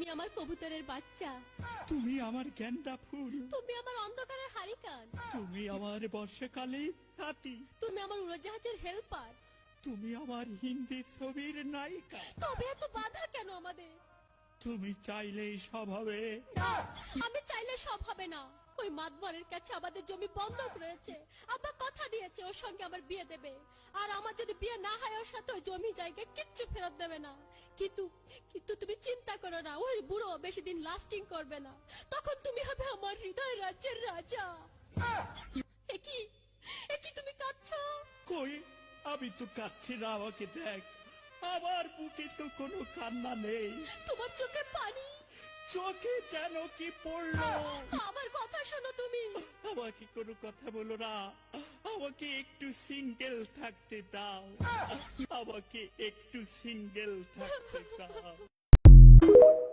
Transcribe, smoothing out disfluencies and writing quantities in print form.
তুমি আমার কবুতরের বাচ্চা, তুমি আমার গেন্দা ফুল, তুমি আমার অন্ধকারের হারিকান, তুমি আমার বর্ষাকালে হাতি, তুমি আমার উড়োজাহাজের হেল্পার। তুমি আমার হিন্দি ছবির নায়িকা। তবে এত বাধা কেন আমাদের? তুমি চাইলেই সব হবে। না, আমি চাইলে সব হবে না। ওই মাতবরের কাছে আমাদের জমি বন্ধক রয়েছে। আব্বা কথা দিয়েছে ওর সঙ্গে আমার বিয়ে দেবে, আর আমার যদি বিয়ে না হয় ওর সাথে ওই জমি জায়গা কিচ্ছু ফেরত দেবে না। কিন্তু কিন্তু তুমি চিন্তা করো না, ওই বুড়ো বেশি দিন লাস্টিং করবে না। তখন তুমি হবে আমার হৃদয় রাজ্যের রাজা। একি একি তুমি কাঁদছো? কই, আমি তো কাচ্ছি না, আমাকে দেখ। আমার বুকে তো কোনো কান্না নেই, তোমার চোখে পানি। চোখে যেন কি পড়লো। আমার কথা শোনো তুমি। আমাকে কোনো কথা বলো না, আমাকে একটু সিঙ্গেল থাকতে দাও, আমাকে একটু সিঙ্গেল থাকতে দাও।